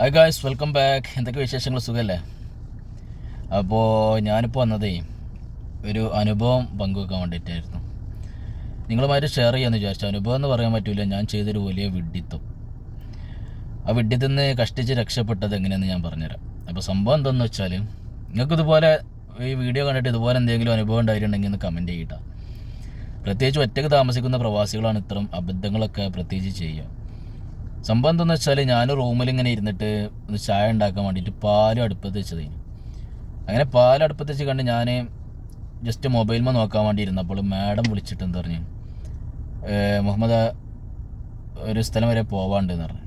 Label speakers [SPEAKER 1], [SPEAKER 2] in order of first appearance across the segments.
[SPEAKER 1] Hi guys, welcome back. എന്തൊക്കെ വിശേഷങ്ങൾ, സുഖമല്ലേ? അപ്പോൾ ഞാനിപ്പോൾ വന്നതേ ഒരു അനുഭവം പങ്കുവെക്കാൻ വേണ്ടിയിട്ടായിരുന്നു. നിങ്ങളുമായിട്ട് ഷെയർ ചെയ്യാമെന്ന് വിചാരിച്ചു. അനുഭവം എന്ന് പറയാൻ പറ്റില്ല, ഞാൻ ചെയ്തൊരു വലിയ വിഡ്ഢിത്തം. ആ വിഡ്ഢിത്തിൽ നിന്ന് കഷ്ടിച്ച് രക്ഷപ്പെട്ടത് എങ്ങനെയെന്ന് ഞാൻ പറഞ്ഞുതരാം. അപ്പോൾ സംഭവം എന്താണെന്ന് വെച്ചാൽ, നിങ്ങൾക്കിതുപോലെ ഈ വീഡിയോ കണ്ടിട്ട് ഇതുപോലെ എന്തെങ്കിലും അനുഭവം ഉണ്ടായിട്ടുണ്ടെങ്കിൽ ഒന്ന് കമൻറ്റ് ചെയ്യട്ടോ. പ്രത്യേകിച്ച് ഒറ്റയ്ക്ക് താമസിക്കുന്ന പ്രവാസികളാണ് ഇത്തരം അബദ്ധങ്ങളൊക്കെ പ്രത്യേകിച്ച് ചെയ്യുക. സംഭവം എന്താണെന്ന് വെച്ചാൽ, ഞാൻ റൂമിൽ ഇങ്ങനെ ഇരുന്നിട്ട് ഒന്ന് ചായ ഉണ്ടാക്കാൻ വേണ്ടിയിട്ട് പാൽ അടുപ്പത്ത് വെച്ചതേന്. അങ്ങനെ പാൽ അടുപ്പത്ത് വെച്ച് കണ്ട് ഞാൻ ജസ്റ്റ് മൊബൈലിൽ നോക്കാൻ വേണ്ടി ഇരുന്നപ്പോൾ മാഡം വിളിച്ചിട്ട് എന്താ പറഞ്ഞു, മുഹമ്മദ് ഒരു സ്ഥലം വരെ പോവാണ്ടെന്ന് പറഞ്ഞു.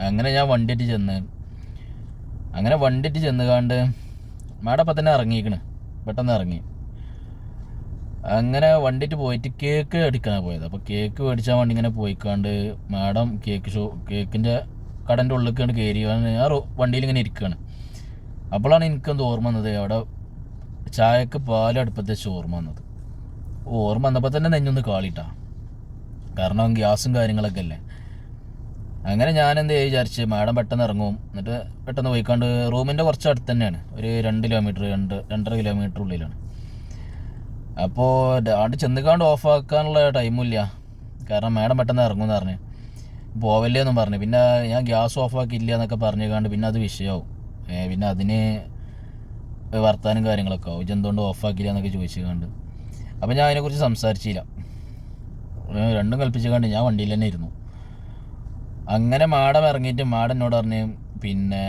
[SPEAKER 1] അങ്ങനെ ഞാൻ വണ്ടിയിട്ട് ചെന്ന് കണ്ട് മാഡം അപ്പം തന്നെ ഇറങ്ങിയിരിക്കണ്, പെട്ടെന്ന് ഇറങ്ങി. അങ്ങനെ വണ്ടിയിട്ട് പോയിട്ട് കേക്ക് അടിക്കാനാണ് പോയത്. അപ്പോൾ കേക്ക് മേടിച്ചാൽ വേണ്ടി ഇങ്ങനെ പോയിക്കാണ്ട് മാഡം കേക്കിൻ്റെ കടൻ്റെ ഉള്ളിലേക്ക് കണ്ട് കയറി. ഞാൻ വണ്ടിയിൽ ഇങ്ങനെ ഇരിക്കുകയാണ്. അപ്പോഴാണ് എനിക്കെന്ത് ഓർമ്മ വന്നത്, അവിടെ ചായക്ക് പാലടുപ്പത്ത് വെച്ച് ഓർമ്മ വന്നപ്പോൾ തന്നെ നെഞ്ഞൊന്ന് കാളിട്ടാ. കാരണം ഗ്യാസും കാര്യങ്ങളൊക്കെ അല്ലേ. അങ്ങനെ ഞാനെന്ത് വിചാരിച്ച്, മാഡം പെട്ടെന്ന് ഇറങ്ങും, എന്നിട്ട് പെട്ടെന്ന് പോയിക്കാണ്ട് റൂമിൻ്റെ കുറച്ച് അടുത്ത് തന്നെയാണ്, ഒരു 2-2.5 കിലോമീറ്റർ ഉള്ളിലാണ്. അപ്പോൾ അവിടെ ചെന്നുകാണ്ട് ഓഫാക്കാനുള്ള ടൈമില്ല, കാരണം മാഡം പെട്ടെന്ന് ഇറങ്ങുമെന്ന് പറഞ്ഞ് പോവല്ലേ എന്നും പറഞ്ഞു. പിന്നെ ഞാൻ ഗ്യാസ് ഓഫാക്കിയില്ല എന്നൊക്കെ പറഞ്ഞുകൊണ്ട് പിന്നെ അത് വിഷയമാവും. പിന്നെ അതിന് വർത്താനും കാര്യങ്ങളൊക്കെ ആവും, ഇതെന്തുകൊണ്ട് ഓഫാക്കില്ല എന്നൊക്കെ ചോദിച്ചുകൊണ്ട്. അപ്പോൾ ഞാൻ അതിനെക്കുറിച്ച് സംസാരിച്ചില്ല, രണ്ടും കൽപ്പിച്ചുകൊണ്ട് ഞാൻ വണ്ടിയിൽ തന്നെ ഇരുന്നു. അങ്ങനെ മാഡം ഇറങ്ങിയിട്ട് മാഡം എന്നോട് പറഞ്ഞ്, പിന്നെ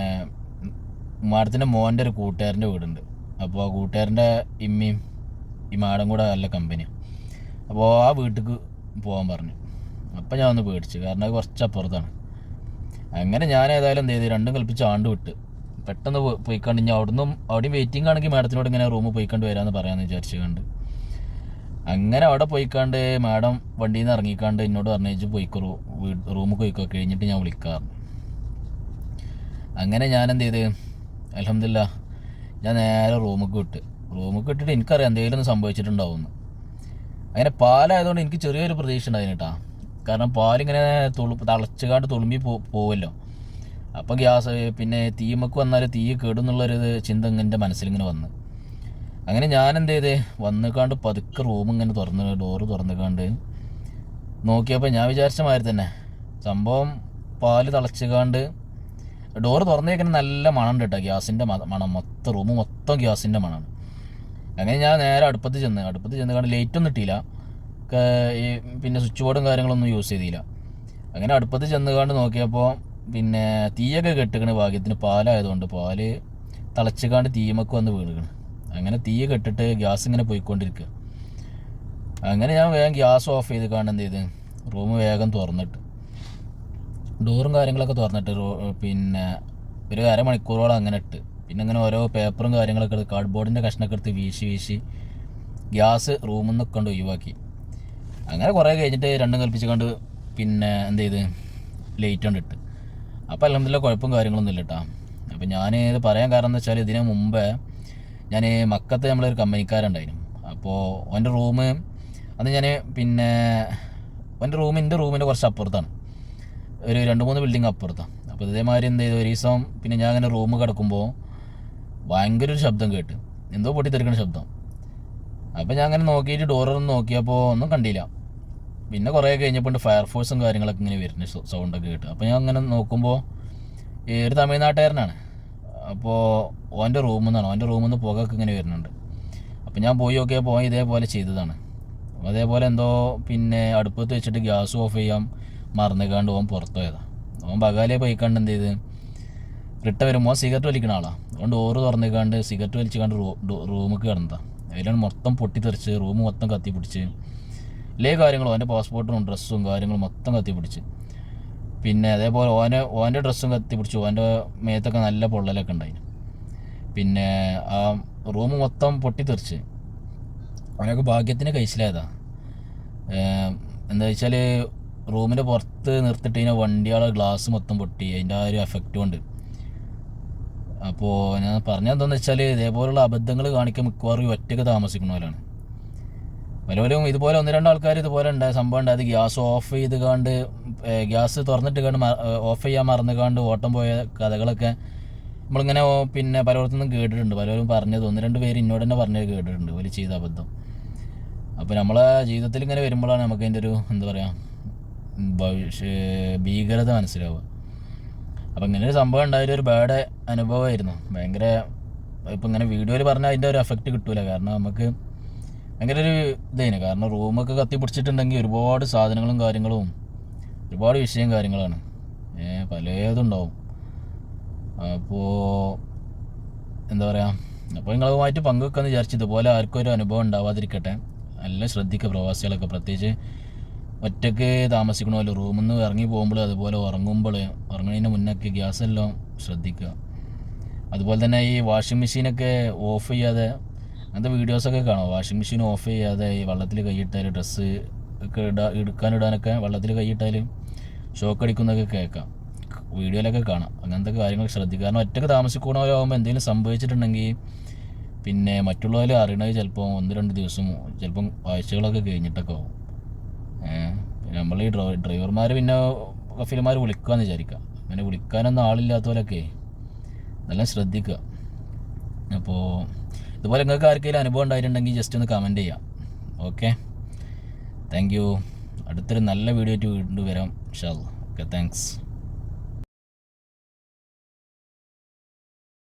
[SPEAKER 1] മാഡത്തിൻ്റെ മോൻ്റെ ഒരു കൂട്ടുകാരൻ്റെ വീടുണ്ട്, അപ്പോൾ ആ കൂട്ടുകാരൻ്റെ ഇമ്മയും ഈ മാഡം കൂടെ നല്ല കമ്പനിയാണ്, അപ്പോൾ ആ വീട്ടിലേക്ക് പോകാൻ പറഞ്ഞു. അപ്പം ഞാൻ ഒന്ന് പേടിച്ചു, കാരണം അത് കുറച്ച് അപ്പുറത്താണ്. അങ്ങനെ ഞാൻ ഏതായാലും എന്ത് ചെയ്ത്, രണ്ടും കൽപ്പിച്ച് വിട്ട് പെട്ടെന്ന് പോയിക്കണ്ട്. ഞാൻ അവിടെയും വെയിറ്റിംഗ് ആണെങ്കിൽ മാഡത്തിനോട് ഇങ്ങനെ റൂമിൽ പോയിക്കണ്ട് വരാമെന്ന് പറയാമെന്ന് വിചാരിച്ചുകൊണ്ട് അങ്ങനെ അവിടെ പോയിക്കാണ്ട് മാഡം വണ്ടിയിൽ നിന്ന് ഇറങ്ങിക്കാണ്ട് എന്നോട് പറഞ്ഞു, പോയിക്കോ റൂമിൽ പോയിക്കോ, കഴിഞ്ഞിട്ട് ഞാൻ വിളിക്കാറുണ്ട്. അങ്ങനെ ഞാൻ എന്ത് ചെയ്ത്, അൽഹംദുലില്ലാ ഞാൻ നേരെ റൂമിൽ ഇട്ടിട്ട് എനിക്കറിയാം എന്തെങ്കിലും ഒന്ന് സംഭവിച്ചിട്ടുണ്ടാവുമെന്ന്. അങ്ങനെ പാലായതുകൊണ്ട് എനിക്ക് ചെറിയൊരു പ്രതീക്ഷ ഉണ്ടായിരുന്നു കേട്ടോ, കാരണം പാലിങ്ങനെ തിളച്ചുകാണ്ട് തുളുമ്പി പോവുമല്ലോ. അപ്പം ഗ്യാസ് പിന്നെ തീമക്ക് വന്നാൽ തീ കേടുന്നുള്ളൊരു ചിന്ത എൻ്റെ മനസ്സിലിങ്ങനെ വന്ന്. അങ്ങനെ ഞാൻ എന്ത് ചെയ്ത്, വന്നുകാണ്ട് പതുക്കെ റൂമിങ്ങനെ ഡോറ് തുറന്നുകാണ്ട് നോക്കിയപ്പോൾ ഞാൻ വിചാരിച്ച മാതിരി തന്നെ സംഭവം, പാല് തിളച്ചുകാണ്ട് ഡോറ് തുറന്നേക്കുന്ന നല്ല മണം ഉണ്ട് കേട്ടോ, ഗ്യാസിൻ്റെ മണം. റൂം മൊത്തം ഗ്യാസിൻ്റെ മണമാണ്. അങ്ങനെ ഞാൻ നേരെ അടുപ്പത്ത് ചെന്ന് കണ്ട് ലൈറ്റൊന്നും ഇട്ടില്ല, പിന്നെ സ്വിച്ച് ബോർഡും കാര്യങ്ങളൊന്നും യൂസ് ചെയ്തില്ല. അങ്ങനെ അടുപ്പത്ത് ചെന്ന് കണ്ട് നോക്കിയപ്പോൾ പിന്നെ തീയൊക്കെ കെട്ടിക്കണ്, ഭാഗ്യത്തിന് പാലായതുകൊണ്ട് പാല് തിളച്ചുകാണ്ട് തീമക്ക് വന്ന് വീണുകണ്. അങ്ങനെ തീ കെട്ടിട്ട് ഗ്യാസ് ഇങ്ങനെ പോയിക്കൊണ്ടിരിക്കുക. അങ്ങനെ ഞാൻ വേഗം ഗ്യാസ് ഓഫ് ചെയ്ത് കാണുന്ന എന്ത് ചെയ്ത്, റൂം വേഗം തുറന്നിട്ട് ഡോറും കാര്യങ്ങളൊക്കെ തുറന്നിട്ട് പിന്നെ ഒരു അരമണിക്കൂറോളം അങ്ങനെ ഇട്ട്, പിന്നെ അങ്ങനെ ഓരോ പേപ്പറും കാര്യങ്ങളൊക്കെ എടുത്ത് കാർഡ്ബോർഡിൻ്റെ കഷ്ണമൊക്കെ എടുത്ത് വീശി ഗ്യാസ് റൂമിൽ നിന്ന് കൊണ്ട് ഒഴിവാക്കി. അങ്ങനെ കുറേ കഴിഞ്ഞിട്ട് രണ്ടും കൽപ്പിച്ച് കൊണ്ട് പിന്നെ എന്ത് ചെയ്ത് ലൈറ്റ് കൊണ്ടിട്ട്. അപ്പോൾ അൽഹംദുലില്ലാ കുഴപ്പം കാര്യങ്ങളൊന്നും ഇല്ല കേട്ടോ. അപ്പോൾ ഞാൻ ഇത് പറയാൻ കാരണം എന്ന് വെച്ചാൽ, ഇതിന് മുമ്പേ ഞാൻ മക്കത്ത് നമ്മളൊരു കമ്പനിക്കാരുണ്ടായിരുന്നു. അപ്പോൾ എൻ്റെ റൂം അന്ന് ഞാൻ പിന്നെ എൻ്റെ റൂമിൻ്റെ കുറച്ച് അപ്പുറത്താണ്, ഒരു 2-3 ബിൽഡിങ് അപ്പുറത്താണ്. അപ്പോൾ ഇതേമാതിരി എന്ത് ചെയ്തു, ഒരു ദിവസം പിന്നെ ഞാൻ അങ്ങനെ റൂം കിടക്കുമ്പോൾ ഭയങ്കര ഒരു ശബ്ദം കേട്ട്, എന്തോ പൊട്ടിത്തെറിക്കണ ശബ്ദം. അപ്പോൾ ഞാൻ അങ്ങനെ നോക്കിയിട്ട് ഡോറൊന്ന് നോക്കിയപ്പോൾ ഒന്നും കണ്ടില്ല. പിന്നെ കുറേ കഴിഞ്ഞപ്പോൾ ഫയർഫോഴ്സും കാര്യങ്ങളൊക്കെ ഇങ്ങനെ വരുന്ന സൗണ്ടൊക്കെ കേട്ട്. അപ്പോൾ ഞാൻ അങ്ങനെ നോക്കുമ്പോൾ ഒരു തമിഴ്നാട്ടുകാരനാണ്. അപ്പോൾ ഓൻ്റെ റൂമിൽ നിന്ന് പുകയൊക്കെ ഇങ്ങനെ വരുന്നുണ്ട്. അപ്പോൾ ഞാൻ പോയി നോക്കിയപ്പോൾ ഇതേപോലെ ചെയ്തതാണ്. അതേപോലെ എന്തോ പിന്നെ അടുപ്പത്ത് വെച്ചിട്ട് ഗ്യാസ് ഓഫ് ചെയ്യാൻ മറന്നുകാണ്ട് പുറത്തു പോയതാണ്. ബഗാലേ പോയിക്കാണ്ട് എന്ത് ചെയ്ത്, റിട്ട വരുമ്പോൾ സിഗരറ്റ് വലിക്കുന്ന ആളാണ്. അതുകൊണ്ട് ഡോറ് തുറന്നിക്കാണ്ട് സിഗരറ്റ് വലിച്ചുകൊണ്ട് റൂമിൽ കിടന്നതാണ്. അതിലാണ് മൊത്തം പൊട്ടിത്തെറിച്ച് റൂം മൊത്തം കത്തിപ്പിടിച്ച് കാര്യങ്ങളും എൻ്റെ പാസ്പോർട്ടും ഡ്രസ്സും കാര്യങ്ങളും മൊത്തം കത്തിപ്പിടിച്ച്. പിന്നെ അതേപോലെ ഓൻ്റെ ഡ്രസ്സും കത്തിപ്പിടിച്ചു, ഓൻ്റെ മേത്തൊക്കെ നല്ല പൊള്ളലൊക്കെ ഉണ്ടായി. പിന്നെ ആ റൂം മൊത്തം പൊട്ടിത്തെറിച്ച്. അവനൊക്കെ ഭാഗ്യത്തിന് കഴിച്ചിലായതാണ്. എന്താ വെച്ചാൽ റൂമിൻ്റെ പുറത്ത് നിർത്തിയിട്ട് കഴിഞ്ഞാൽ വണ്ടിയുടെ ഗ്ലാസ് മൊത്തം പൊട്ടി, അതിൻ്റെ ആ ഒരു എഫക്റ്റ് കൊണ്ട്. അപ്പോൾ ഞാൻ പറഞ്ഞതെന്താണെന്ന് വെച്ചാൽ, ഇതേപോലുള്ള അബദ്ധങ്ങൾ കാണിക്കാൻ മിക്കവാറും ഒറ്റയ്ക്ക് താമസിക്കുന്നവരാണ്. പലരും ഇതുപോലെ 1-2 ആൾക്കാർ ഇതുപോലെ സംഭവം ഉണ്ടായത്, ഗ്യാസ് ഓഫ് ചെയ്ത് കണ്ട് ഗ്യാസ് തുറന്നിട്ട് കണ്ട് ഓഫ് ചെയ്യാൻ മറന്നുകൊണ്ട് ഓട്ടം പോയ കഥകളൊക്കെ നമ്മളിങ്ങനെ പിന്നെ പലയിടത്തുനിന്നും കേട്ടിട്ടുണ്ട്. പലരും പറഞ്ഞത് 1-2 പേര് എന്നോട് തന്നെ പറഞ്ഞത് കേട്ടിട്ടുണ്ട് ഒരു ചെയ്ത അബദ്ധം. അപ്പോൾ നമ്മളെ ജീവിതത്തിൽ ഇങ്ങനെ വരുമ്പോഴാണ് നമുക്ക് അതിൻ്റെ ഒരു എന്താ പറയുക ഭീകരത മനസ്സിലാവുക. അപ്പോൾ ഇങ്ങനെ ഒരു സംഭവം ഉണ്ടായൊരു ഒരു ബാഡ് അനുഭവമായിരുന്നു. ഭയങ്കര ഇപ്പം ഇങ്ങനെ വീഡിയോയിൽ പറഞ്ഞാൽ അതിൻ്റെ ഒരു എഫക്റ്റ് കിട്ടൂല. കാരണം നമുക്ക് ഭയങ്കര ഒരു ഇതായിരുന്നു. കാരണം റൂമൊക്കെ കത്തി പിടിച്ചിട്ടുണ്ടെങ്കിൽ ഒരുപാട് സാധനങ്ങളും കാര്യങ്ങളും ഒരുപാട് വിഷയം കാര്യങ്ങളാണ്, പലതും ഉണ്ടാവും. അപ്പോൾ എന്താ പറയുക, അപ്പോൾ നിങ്ങളുമായിട്ട് പങ്കുവെക്കാമെന്ന് വിചാരിച്ചു. ഇതുപോലെ ആർക്കും ഒരു അനുഭവം ഉണ്ടാവാതിരിക്കട്ടെ. നല്ല ശ്രദ്ധിക്കുക പ്രവാസികളൊക്കെ, പ്രത്യേകിച്ച് ഒറ്റയ്ക്ക് താമസിക്കണമല്ലോ. റൂമിൽ നിന്ന് ഇറങ്ങി പോകുമ്പോൾ അതുപോലെ ഉറങ്ങുന്നതിന് മുന്നൊക്കെ ഗ്യാസ് എല്ലാം ശ്രദ്ധിക്കുക. അതുപോലെ തന്നെ ഈ വാഷിംഗ് മെഷീനൊക്കെ ഓഫ് ചെയ്യാതെ, അങ്ങനത്തെ വീഡിയോസൊക്കെ കാണാം. വാഷിംഗ് മെഷീൻ ഓഫ് ചെയ്യാതെ ഈ വെള്ളത്തിൽ കൈയിട്ടാൽ ഡ്രസ്സ് ഒക്കെ എടുക്കാനിടാനൊക്കെ വെള്ളത്തിൽ കൈയിട്ടാൽ ഷോക്ക് അടിക്കുന്നതൊക്കെ കേൾക്കാം, വീഡിയോയിലൊക്കെ കാണാം. അങ്ങനത്തെ കാര്യങ്ങൾ ശ്രദ്ധിക്കുക. കാരണം ഒറ്റയ്ക്ക് താമസിക്കണവരാകുമ്പോൾ എന്തെങ്കിലും സംഭവിച്ചിട്ടുണ്ടെങ്കിൽ പിന്നെ മറ്റുള്ളവർ അറിയണത് ചിലപ്പോൾ 1-2 ദിവസം, ചിലപ്പം ആഴ്ചകളൊക്കെ കഴിഞ്ഞിട്ടൊക്കെ ആവും. നമ്മൾ ഈ ഡ്രൈവർമാർ പിന്നെ കഫീലന്മാർ വിളിക്കാമെന്ന് വിചാരിക്കുക. അങ്ങനെ വിളിക്കാനൊന്നും ആളില്ലാത്തവരൊക്കെ നല്ല ശ്രദ്ധിക്കുക. അപ്പോൾ ഇതുപോലെ നിങ്ങൾക്ക് ആർക്കെങ്കിലും അനുഭവം ഉണ്ടായിട്ടുണ്ടെങ്കിൽ ജസ്റ്റ് ഒന്ന് കമൻറ്റ് ചെയ്യാം. Okay, thank you. അടുത്തൊരു നല്ല വീഡിയോ ആയിട്ട് വീണ്ടും വരാം ഇൻഷാ അല്ലാഹ്. Okay, thanks.